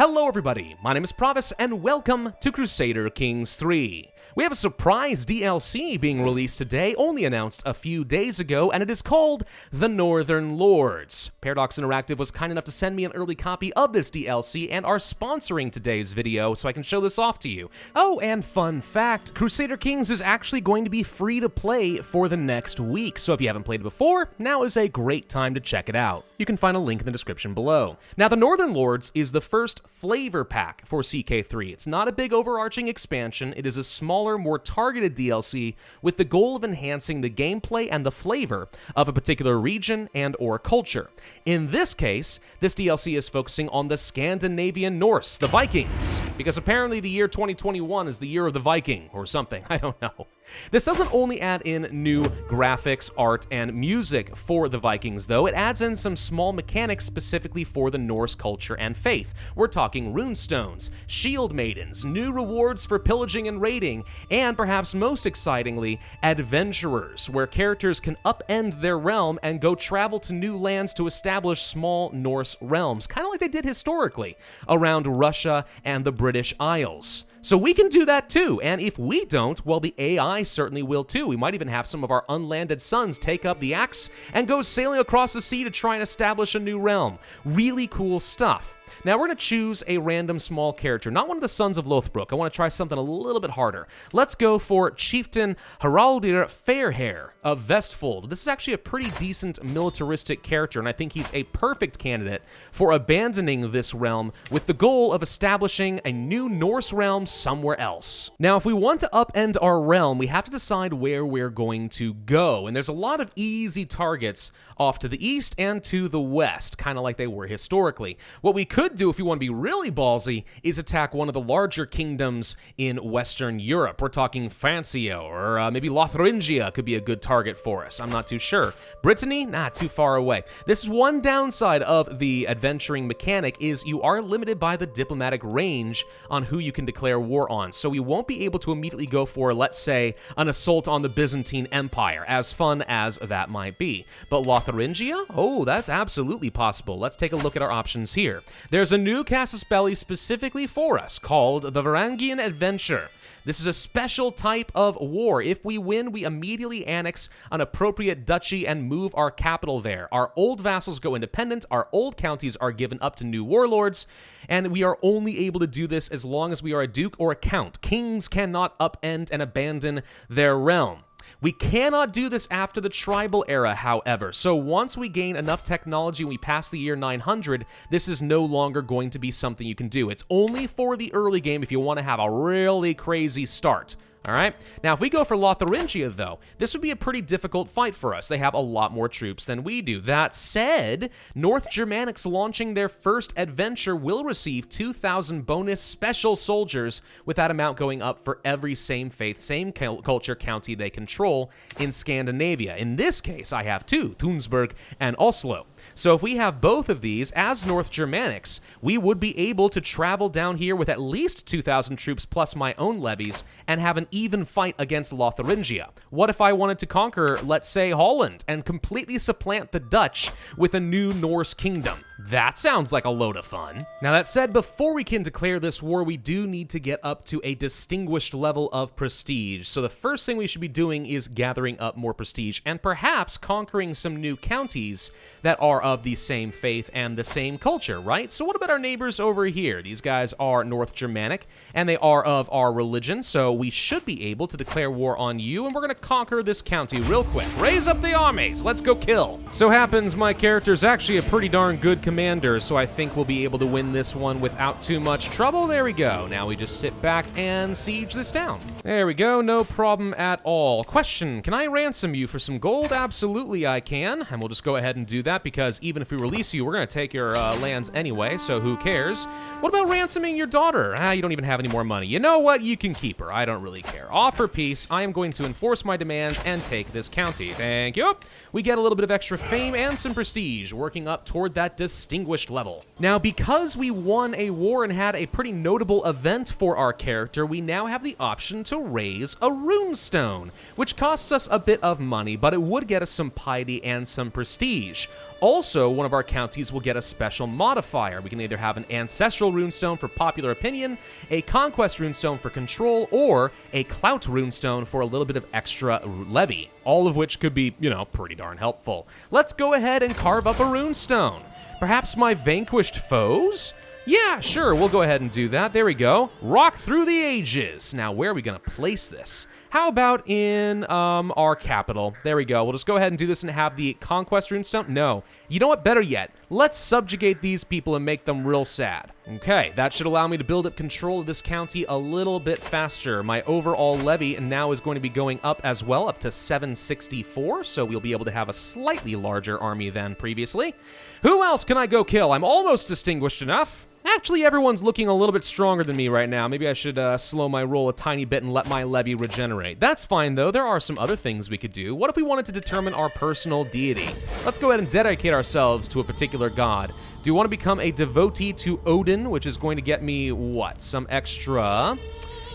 Hello everybody, my name is Pravus and welcome to Crusader Kings 3. We have a surprise DLC being released today, only announced a few days ago, and it is called The Northern Lords. Paradox Interactive was kind enough to send me an early copy of this DLC and are sponsoring today's video so I can show this off to you. Oh, and fun fact, Crusader Kings is actually going to be free to play for the next week, so if you haven't played it before, now is a great time to check it out. You can find a link in the description below. Now, The Northern Lords is the first flavor pack for CK3. It's not a big overarching expansion, it is a smaller, more targeted DLC with the goal of enhancing the gameplay and the flavor of a particular region and or culture. In this case, this DLC is focusing on the Scandinavian Norse, the Vikings, because apparently the year 2021 is the year of the Viking, or something, I don't know. This doesn't only add in new graphics, art, and music for the Vikings, though. It adds in some small mechanics specifically for the Norse culture and faith. We're talking runestones, shield maidens, new rewards for pillaging and raiding, and perhaps most excitingly, adventurers, where characters can upend their realm and go travel to new lands to establish small Norse realms, kind of like they did historically, around Russia and the British Isles. So we can do that too, and if we don't, well, the AI certainly will too. We might even have some of our unlanded sons take up the axe and go sailing across the sea to try and establish a new realm. Really cool stuff. Now we're going to choose a random small character, not one of the Sons of Lothbrok. I want to try something a little bit harder. Let's go for Chieftain Haraldir Fairhair of Vestfold. This is actually a pretty decent militaristic character, and I think he's a perfect candidate for abandoning this realm with the goal of establishing a new Norse realm somewhere else. Now, if we want to upend our realm, we have to decide where we're going to go, and there's a lot of easy targets off to the east and to the west, kind of like they were historically. What we could do if you want to be really ballsy is attack one of the larger kingdoms in Western Europe. We're talking Francia, or maybe Lotharingia could be a good target for us. I'm not too sure. Brittany? Not too far away. This is one downside of the adventuring mechanic is you are limited by the diplomatic range on who you can declare war on. So we won't be able to immediately go for, let's say, an assault on the Byzantine Empire, as fun as that might be. But Lotharingia? Oh, that's absolutely possible. Let's take a look at our options here. There's a new casus belli specifically for us called the Varangian Adventure. This is a special type of war. If we win, we immediately annex an appropriate duchy and move our capital there. Our old vassals go independent, our old counties are given up to new warlords, and we are only able to do this as long as we are a duke or a count. Kings cannot upend and abandon their realm. We cannot do this after the tribal era, however, so once we gain enough technology and we pass the year 900, this is no longer going to be something you can do. It's only for the early game if you want to have a really crazy start. Alright, now if we go for Lotharingia though, this would be a pretty difficult fight for us. They have a lot more troops than we do. That said, North Germanics launching their first adventure will receive 2,000 bonus special soldiers, with that amount going up for every same faith, same culture county they control in Scandinavia. In this case, I have two, Tunsberg and Oslo. So if we have both of these as North Germanics, we would be able to travel down here with at least 2,000 troops plus my own levies and have an even fight against Lotharingia. What if I wanted to conquer, let's say, Holland and completely supplant the Dutch with a new Norse kingdom? That sounds like a load of fun. Now that said, before we can declare this war, we do need to get up to a distinguished level of prestige. So the first thing we should be doing is gathering up more prestige and perhaps conquering some new counties that are of the same faith and the same culture, right? So what about our neighbors over here? These guys are North Germanic and they are of our religion, so we should be able to declare war on you, and we're gonna conquer this county real quick. Raise up the armies, let's go kill. So happens my character's actually a pretty darn good commander, so I think we'll be able to win this one without too much trouble. There we go. Now we just sit back and siege this down. There we go, no problem at all. Question, can I ransom you for some gold? Absolutely I can, and we'll just go ahead and do that because even if we release you, we're gonna take your lands anyway, so who cares? What about ransoming your daughter? You don't even have any more money. You know what? You can keep her. I don't really care. Offer peace. I am going to enforce my demands and take this county. Thank you. We get a little bit of extra fame and some prestige, working up toward that distinguished level. Now, because we won a war and had a pretty notable event for our character, we now have the option to raise a runestone, which costs us a bit of money, but it would get us some piety and some prestige. Also, also, one of our counties will get a special modifier. We can either have an Ancestral Runestone for popular opinion, a Conquest Runestone for control, or a Clout Runestone for a little bit of extra levy, all of which could be, you know, pretty darn helpful. Let's go ahead and carve up a runestone. Perhaps my vanquished foes? Yeah, sure, we'll go ahead and do that. There we go. Rock through the ages. Now, where are we going to place this? How about in our capital? There we go. We'll just go ahead and do this and have the Conquest Runestone. No. You know what? Better yet. Let's subjugate these people and make them real sad. Okay, that should allow me to build up control of this county a little bit faster. My overall levy now is going to be going up as well, up to 764, so we'll be able to have a slightly larger army than previously. Who else can I go kill? I'm almost distinguished enough. Actually, everyone's looking a little bit stronger than me right now. Maybe I should slow my roll a tiny bit and let my levy regenerate. That's fine, though. There are some other things we could do. What if we wanted to determine our personal deity? Let's go ahead and dedicate ourselves to a particular god. Do you want to become a devotee to Odin, which is going to get me, what, some extra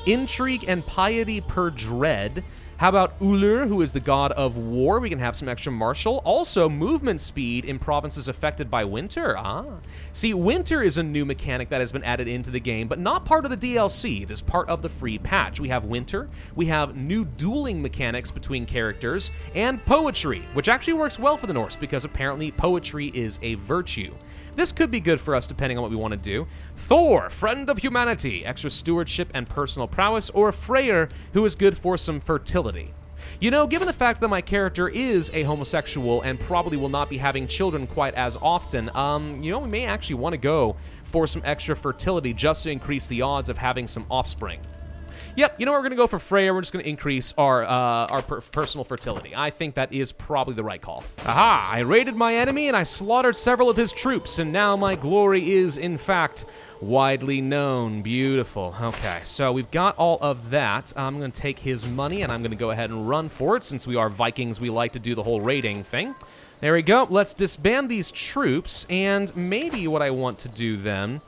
intrigue and piety per dread? How about Ullr, who is the god of war? We can have some extra martial. Also, movement speed in provinces affected by winter. See, winter is a new mechanic that has been added into the game, but not part of the DLC. It is part of the free patch. We have winter, we have new dueling mechanics between characters, and poetry, which actually works well for the Norse because apparently poetry is a virtue. This could be good for us depending on what we want to do. Thor, friend of humanity, extra stewardship and personal prowess, or Freyr, who is good for some fertility. You know, given the fact that my character is a homosexual and probably will not be having children quite as often, you know, we may actually want to go for some extra fertility just to increase the odds of having some offspring. Yep, you know what, we're going to go for Freyr. We're just going to increase our personal fertility. I think that is probably the right call. Aha, I raided my enemy and I slaughtered several of his troops, and now my glory is, in fact, widely known. Beautiful. Okay, so we've got all of that. I'm going to take his money and I'm going to go ahead and run for it. Since we are Vikings, we like to do the whole raiding thing. There we go. Let's disband these troops, and maybe what I want to do then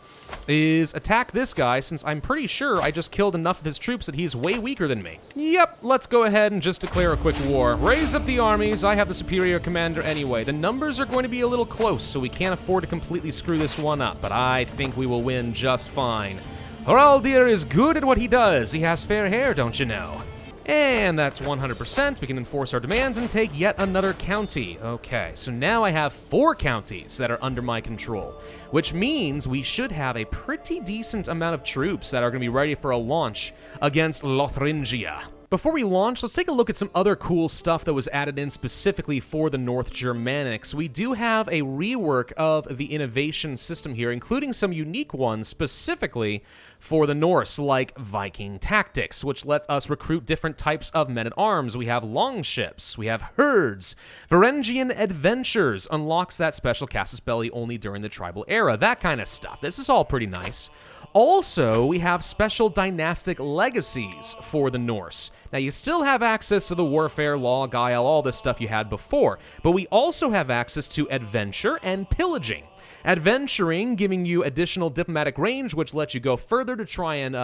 is attack this guy, since I'm pretty sure I just killed enough of his troops that he's way weaker than me. Yep, let's go ahead and just declare a quick war. Raise up the armies. I have the superior commander anyway. The numbers are going to be a little close, so we can't afford to completely screw this one up, but I think we will win just fine. Haraldir is good at what he does. He has fair hair, don't you know? And that's 100%. We can enforce our demands and take yet another county. Okay, so now I have 4 counties that are under my control, which means we should have a pretty decent amount of troops that are going to be ready for a launch against Lothringia. Before we launch, let's take a look at some other cool stuff that was added in specifically for the North Germanics. We do have a rework of the innovation system here, including some unique ones specifically for the Norse, like Viking tactics, which lets us recruit different types of men-at-arms. We have longships, we have herds. Varangian Adventures unlocks that special casus belli only during the tribal era, that kind of stuff. This is all pretty nice. Also, we have special dynastic legacies for the Norse. Now, you still have access to the warfare, law, guile, all this stuff you had before, but we also have access to adventure and pillaging. Adventuring, giving you additional diplomatic range, which lets you go further to try and,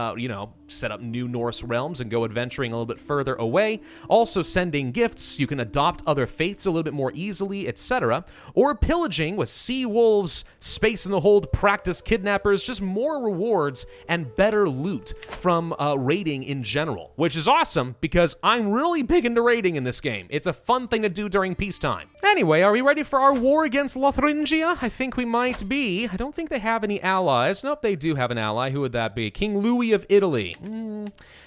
set up new Norse realms and go adventuring a little bit further away. Also sending gifts, you can adopt other faiths a little bit more easily, etc. Or pillaging with sea wolves, space in the hold, practice kidnappers, just more rewards and better loot from raiding in general, which is awesome because I'm really big into raiding in this game. It's a fun thing to do during peacetime. Anyway, are we ready for our war against Lothringia? I think we might be. I don't think they have any allies. Nope, they do have an ally. Who would that be? King Louis of Italy.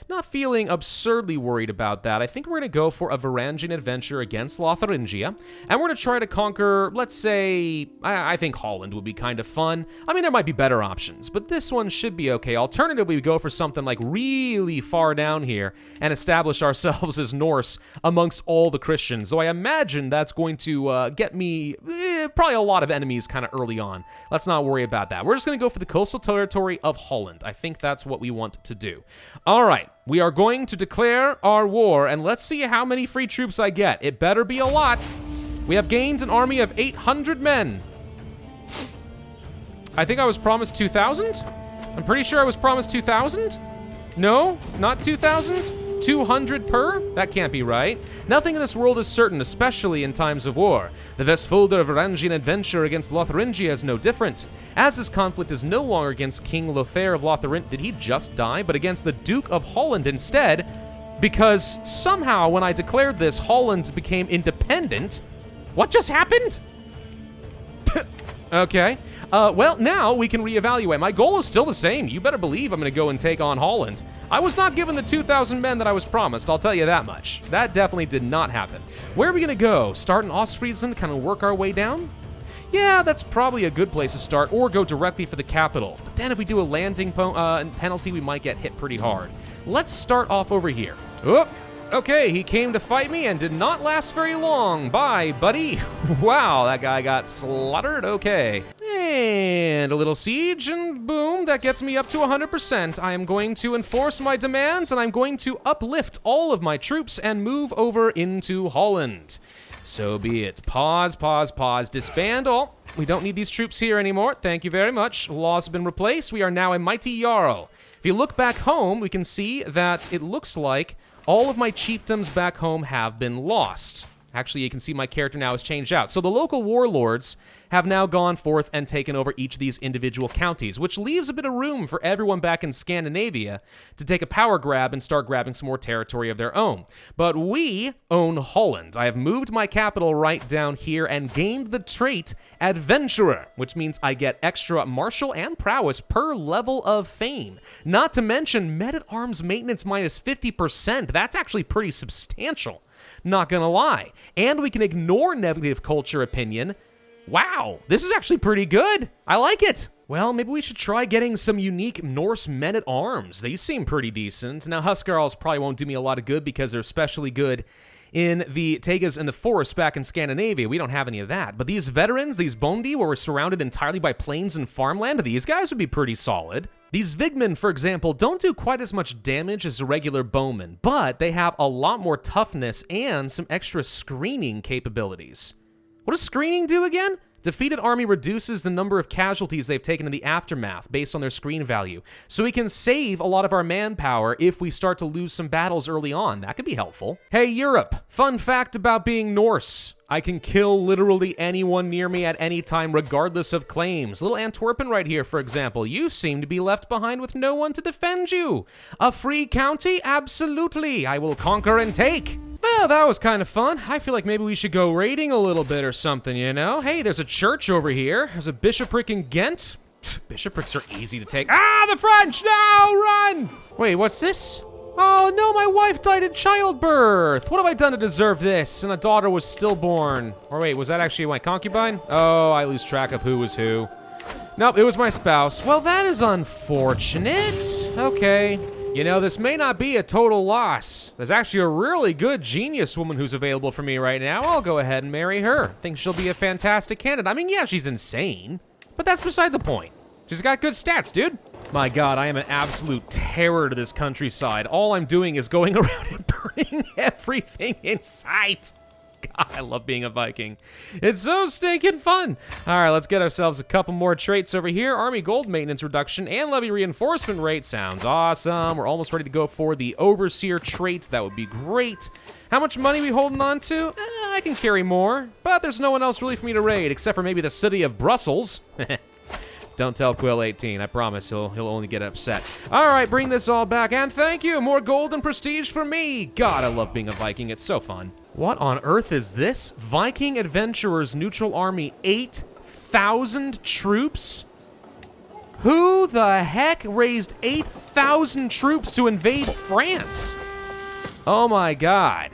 Not feeling absurdly worried about that. I think we're going to go for a Varangian Adventure against Lothringia, and we're going to try to conquer, let's say, I think Holland would be kind of fun. I mean, there might be better options, but this one should be okay. Alternatively, we go for something like really far down here and establish ourselves as Norse amongst all the Christians. So I imagine that's going to get me probably a lot of enemies kind of early on. Let's not worry about that. We're just going to go for the coastal territory of Holland. I think that's what we want to do. All right. We are going to declare our war, and let's see how many free troops I get. It better be a lot. We have gained an army of 800 men. I think I was promised 2,000? I'm pretty sure I was promised 2,000? No, not 2,000? 200 per? That can't be right. Nothing in this world is certain, especially in times of war. The Vestfolder Varangian Adventure against Lotharingia is no different. As this conflict is no longer against King Lothair of Lotharingia, did he just die? But against the Duke of Holland instead, because somehow when I declared this, Holland became independent. What just happened? Okay. Well, now we can reevaluate. My goal is still the same. You better believe I'm going to go and take on Holland. I was not given the 2,000 men that I was promised, I'll tell you that much. That definitely did not happen. Where are we going to go? Start in Ostfriesland, kind of work our way down? Yeah, that's probably a good place to start, or go directly for the capital. But then if we do a landing penalty, we might get hit pretty hard. Let's start off over here. Oh, okay, he came to fight me and did not last very long. Bye, buddy. Wow, that guy got slaughtered. Okay. And a little siege, and boom, that gets me up to 100%. I am going to enforce my demands, and I'm going to uplift all of my troops and move over into Holland. So be it. Pause, pause, pause. Disband all. We don't need these troops here anymore. Thank you very much. Laws have been replaced. We are now a mighty Jarl. If you look back home, we can see that it looks like all of my chiefdoms back home have been lost. Actually, you can see my character now has changed out. So the local warlords have now gone forth and taken over each of these individual counties, which leaves a bit of room for everyone back in Scandinavia to take a power grab and start grabbing some more territory of their own. But we own Holland. I have moved my capital right down here and gained the trait Adventurer, which means I get extra martial and prowess per level of fame. Not to mention men-at-arms maintenance minus 50%. That's actually pretty substantial. Not gonna lie. And we can ignore negative culture opinion. Wow, this is actually pretty good. I like it. Well, maybe we should try getting some unique Norse men-at-arms. These seem pretty decent. Now, Huskarls probably won't do me a lot of good because they're especially good in the Tagas and the forests back in Scandinavia. We don't have any of that. But these veterans, these Bondi, where we're surrounded entirely by plains and farmland, these guys would be pretty solid. These Vigmen, for example, don't do quite as much damage as a regular bowman, but they have a lot more toughness and some extra screening capabilities. What does screening do again? Defeated army reduces the number of casualties they've taken in the aftermath based on their screen value. So we can save a lot of our manpower if we start to lose some battles early on. That could be helpful. Hey, Europe, fun fact about being Norse. I can kill literally anyone near me at any time, regardless of claims. Little Antwerpen right here, for example. You seem to be left behind with no one to defend you. A free county? Absolutely. I will conquer and take. Well, that was kind of fun. I feel like maybe we should go raiding a little bit or something, you know? Hey, there's a church over here. There's a bishopric in Ghent. Bishoprics are easy to take. Ah, the French! No, run! Wait, what's this? Oh, no, my wife died in childbirth. What have I done to deserve this? And a daughter was stillborn. Or wait, was that actually my concubine? Oh, I lose track of who was who. Nope, it was my spouse. Well, that is unfortunate. Okay. You know, this may not be a total loss. There's actually a really good genius woman who's available for me right now. I'll go ahead and marry her. Think she'll be a fantastic candidate. I mean, yeah, she's insane, but that's beside the point. She's got good stats, dude. My God, I am an absolute terror to this countryside. All I'm doing is going around and burning everything in sight. God, I love being a Viking. It's so stinking fun. All right, let's get ourselves a couple more traits over here. Army gold maintenance reduction and levy reinforcement rate sounds awesome. We're almost ready to go for the overseer trait. That would be great. How much money are we holding on to? I can carry more, but there's no one else really for me to raid, except for maybe the city of Brussels. Don't tell Quill 18, I promise he'll only get upset. All right, bring this all back, and thank you, more gold and prestige for me. God, I love being a Viking, it's so fun. What on earth is this? Viking adventurers, neutral army, 8,000 troops? Who the heck raised 8,000 troops to invade France? Oh my God.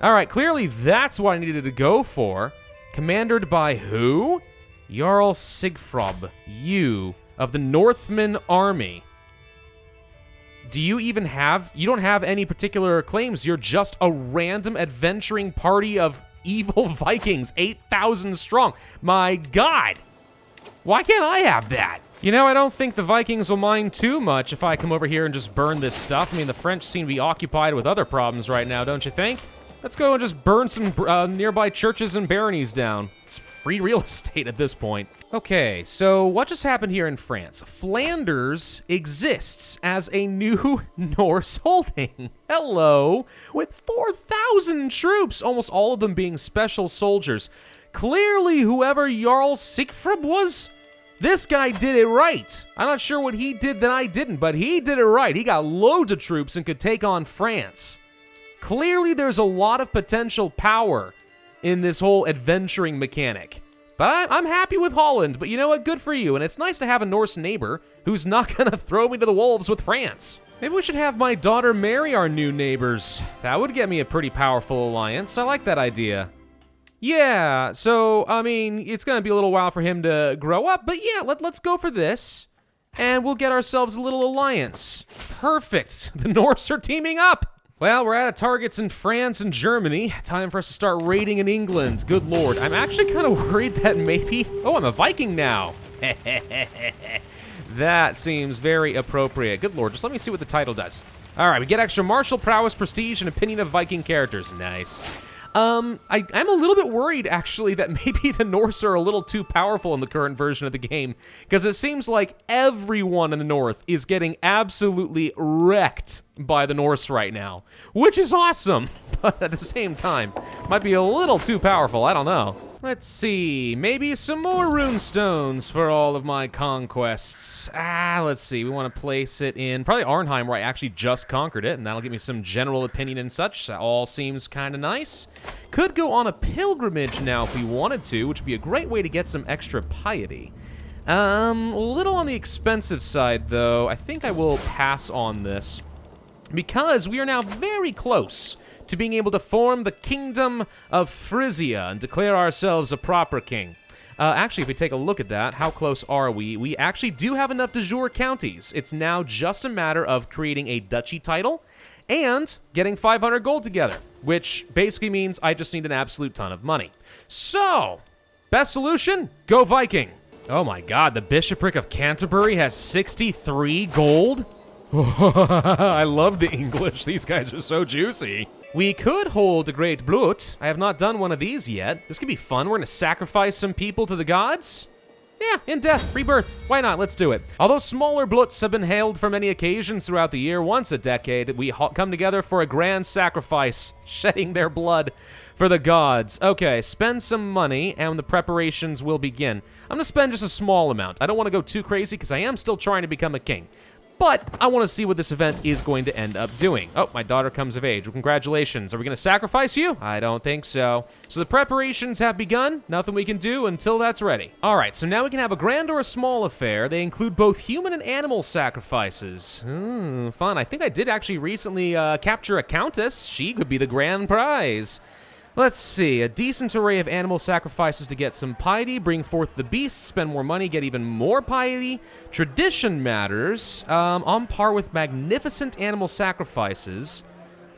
All right, clearly that's what I needed to go for. Commandered by who? Jarl Sigfrob, you, of the Northman army. Do you even have, you don't have any particular claims, you're just a random adventuring party of evil Vikings, 8,000 strong. My God, why can't I have that? You know, I don't think the Vikings will mind too much if I come over here and just burn this stuff. I mean, the French seem to be occupied with other problems right now, don't you think? Let's go and just burn some nearby churches and baronies down. It's free real estate at this point. Okay, so what just happened here in France? Flanders exists as a new Norse holding. Hello. With 4,000 troops, almost all of them being special soldiers. Clearly, whoever Jarl Sigfrid was, this guy did it right. I'm not sure what he did that I didn't, but he did it right. He got loads of troops and could take on France. Clearly, there's a lot of potential power in this whole adventuring mechanic. But I'm happy with Holland, but you know what? Good for you. And it's nice to have a Norse neighbor who's not gonna throw me to the wolves with France. Maybe we should have my daughter marry our new neighbors. That would get me a pretty powerful alliance. I like that idea. Yeah, so, I mean, it's gonna be a little while for him to grow up, but yeah, let's go for this. And we'll get ourselves a little alliance. Perfect. The Norse are teaming up. Well, we're out of targets in France and Germany. Time for us to start raiding in England. Good lord. I'm actually kind of worried that maybe... Oh, I'm a Viking now. That seems very appropriate. Good lord, just let me see what the title does. All right, we get extra martial prowess, prestige, and opinion of Viking characters. Nice. I'm a little bit worried, actually, that maybe the Norse are a little too powerful in the current version of the game, because it seems like everyone in the North is getting absolutely wrecked by the Norse right now, which is awesome, but at the same time, might be a little too powerful, I don't know. Let's see, maybe some more runestones for all of my conquests. Let's see, we want to place it in probably Arnheim, where I actually just conquered it, and that'll give me some general opinion and such. That all seems kind of nice. Could go on a pilgrimage now if we wanted to, which would be a great way to get some extra piety. A little on the expensive side, though. I think I will pass on this, because we are now very close to being able to form the Kingdom of Frisia and declare ourselves a proper king. Actually, if we take a look at that, how close are we? We actually do have enough de jure counties. It's now just a matter of creating a duchy title and getting 500 gold together, which basically means I just need an absolute ton of money. So, best solution? Go Viking. Oh my god, the Bishopric of Canterbury has 63 gold? I love the English. These guys are so juicy. We could hold a Great Blut. I have not done one of these yet. This could be fun. We're gonna sacrifice some people to the gods. Yeah, in death, rebirth. Why not? Let's do it. Although smaller Bluts have been hailed for many occasions throughout the year, once a decade, we come together for a grand sacrifice, shedding their blood for the gods. Okay, spend some money, and the preparations will begin. I'm gonna spend just a small amount. I don't want to go too crazy, because I am still trying to become a king. But I want to see what this event is going to end up doing. Oh, my daughter comes of age. Well, congratulations. Are we going to sacrifice you? I don't think so. So the preparations have begun. Nothing we can do until that's ready. All right, so now we can have a grand or a small affair. They include both human and animal sacrifices. Fun. I think I did actually recently capture a countess. She could be the grand prize. Let's see, a decent array of animal sacrifices to get some piety, bring forth the beasts, spend more money, get even more piety. Tradition matters, on par with magnificent animal sacrifices.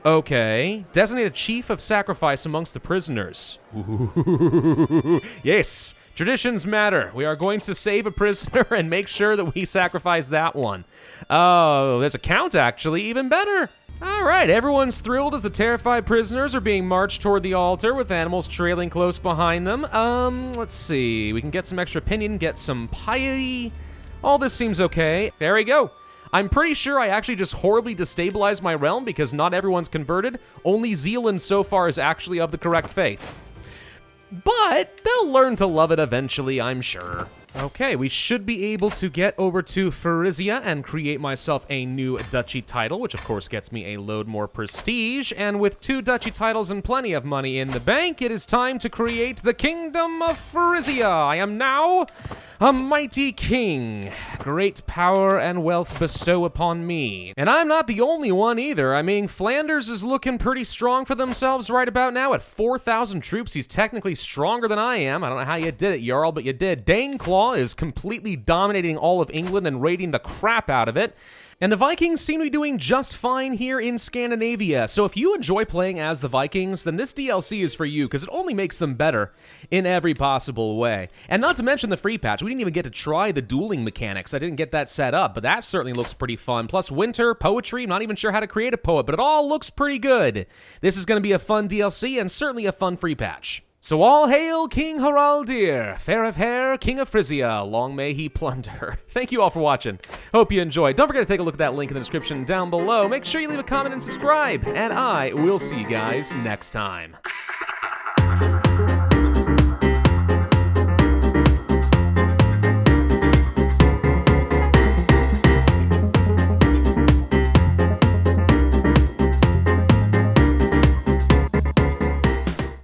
Okay, designate a chief of sacrifice amongst the prisoners. Ooh, yes, traditions matter. We are going to save a prisoner and make sure that we sacrifice that one. Oh, there's a count actually, even better. All right, everyone's thrilled as the terrified prisoners are being marched toward the altar with animals trailing close behind them. Let's see. We can get some extra opinion, get some piety. All this seems okay. There we go. I'm pretty sure I actually just horribly destabilized my realm because not everyone's converted. Only Zealand so far is actually of the correct faith. But they'll learn to love it eventually, I'm sure. Okay, we should be able to get over to Frisia and create myself a new duchy title, which of course gets me a load more prestige. And with 2 duchy titles and plenty of money in the bank, it is time to create the Kingdom of Frisia. I am now a mighty king. Great power and wealth bestow upon me. And I'm not the only one either. I mean, Flanders is looking pretty strong for themselves right about now. At 4,000 troops, he's technically stronger than I am. I don't know how you did it, Jarl, but you did. Daneclaw is completely dominating all of England and raiding the crap out of it. And the Vikings seem to be doing just fine here in Scandinavia. So if you enjoy playing as the Vikings, then this DLC is for you, because it only makes them better in every possible way. And not to mention the free patch. We didn't even get to try the dueling mechanics. I didn't get that set up, but that certainly looks pretty fun. Plus winter, poetry, I'm not even sure how to create a poet, but it all looks pretty good. This is going to be a fun DLC and certainly a fun free patch. So all hail King Haraldir, fair of hair, King of Frisia, long may he plunder. Thank you all for watching. Hope you enjoyed. Don't forget to take a look at that link in the description down below. Make sure you leave a comment and subscribe, and I will see you guys next time.